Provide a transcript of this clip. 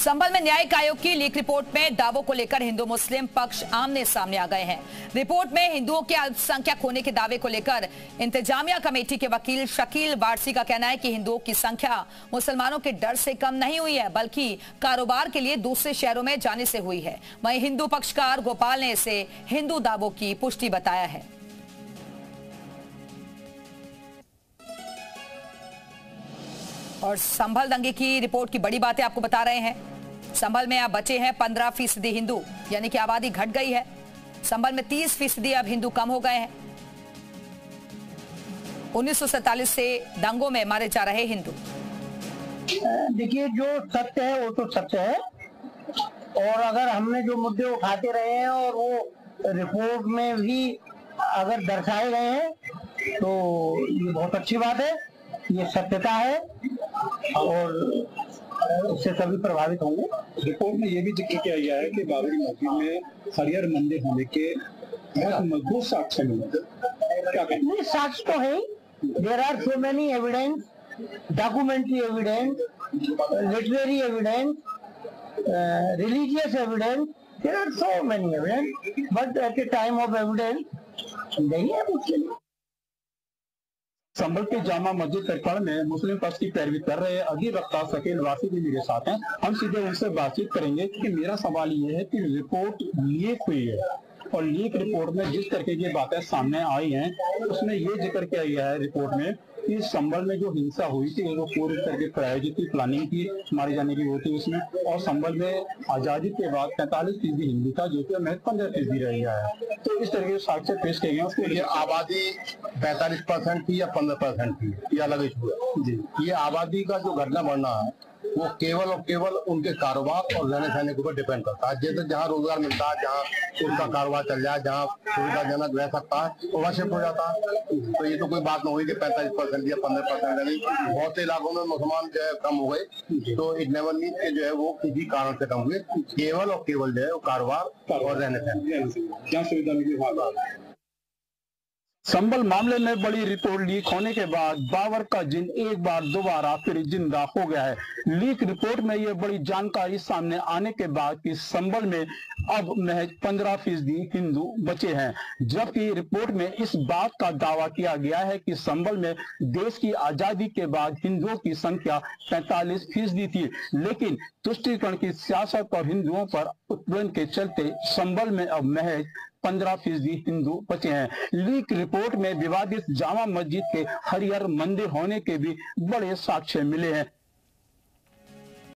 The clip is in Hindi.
संभल में न्यायिक आयोग की लीक रिपोर्ट में दावों को लेकर हिंदू मुस्लिम पक्ष आमने सामने आ गए हैं। रिपोर्ट में हिंदुओं के अल्पसंख्यक होने के दावे को लेकर इंतजामिया कमेटी के वकील शकील वारसी का कहना है कि हिंदुओं की संख्या मुसलमानों के डर से कम नहीं हुई है, बल्कि कारोबार के लिए दूसरे शहरों में जाने से हुई है। वहीं हिंदू पक्षकार गोपाल ने इसे हिंदू दावों की पुष्टि बताया है। और संभल दंगे की रिपोर्ट की बड़ी बातें आपको बता रहे हैं। संभल में अब बचे हैं 15% हिंदू, यानी कि आबादी घट गई है। संभल में 30% अब हिंदू कम हो गए हैं। 1947 से दंगों में मारे जा रहे हिंदू। देखिए, जो सत्य है वो तो सत्य है, और अगर हमने जो मुद्दे उठाते रहे हैं और वो रिपोर्ट में भी अगर दर्शाए गए हैं तो ये बहुत अच्छी बात है, ये सत्यता है और उससे सभी प्रभावित होंगे। रिपोर्ट में ये भी जिक्र किया गया है कि बाबरी मस्जिद में हरियर मंदिर होने के बहुत मजबूत साक्ष्य मिले। क्या कहते हैं? साक्ष्य तो है, there are so many evidence, documentary evidence, literary evidence, religious evidence, there are so many evidence, but at the time of evidence नहीं है उसके लिए। संभल के जामा मस्जिद प्रकरण में मुस्लिम पक्ष की पैरवी कर रहे अधिवक्ता शकील वारसी भी मेरे साथ हैं। हम सीधे उनसे बातचीत करेंगे कि मेरा सवाल ये है कि रिपोर्ट लीक हुई है और लीक रिपोर्ट में जिस तरह की बातें सामने आई हैं उसमें ये जिक्र किया गया है रिपोर्ट में कि संभल में जो हिंसा हुई थी वो पूरी तरह की प्रायोजित थी, प्लानिंग थी, मारे जाने की वो थी उसमें। और संभल में आजादी के बाद 45% हिंदू था, जो कि महज 15% रह गया है। तो इस तरह के साक्ष्य पेश किए गए। उसके लिए आबादी 45% थी या 15% थी, ये अलग इशू है जी। ये आबादी का जो घटना बढ़ना है वो केवल और केवल उनके कारोबार और रहने सहने के ऊपर डिपेंड करता है। जैसे जहाँ रोजगार मिलता है, जहाँ उनका कारोबार चल जाए, जहाँ सुविधाजनक रह सकता है तो वहाँ शिफ्ट हो जाता है। तो ये तो कोई बात न हुई कि 45% या 15%। बहुत से इलाकों में मुसलमान जो है कम हो गए, तो इट नेवर मीन्स के जो है वो किसी कारण से कम हुए, केवल और केवल जो है वो कारोबार और रहने सहने जहाँ सुविधा मिली। संभल मामले में बड़ी रिपोर्ट लीक होने के बाद बाबर का जिन एक बार दोबारा फिर जिंदा हो गया है। लीक रिपोर्ट में यह बड़ी जानकारी सामने आने के बाद कि संभल में अब महज 15% हिंदू बचे हैं, जबकि रिपोर्ट में इस बात का दावा किया गया है कि संभल में देश की आजादी के बाद हिंदुओं की संख्या 45% थी, लेकिन तुष्टीकरण की सियासत और हिंदुओं पर उत्पीड़न के चलते संभल में अब महज 15% हिंदू बचे हैं। लीक रिपोर्ट में विवादित जामा मस्जिद के हरियर मंदिर होने के भी बड़े साक्ष्य मिले हैं।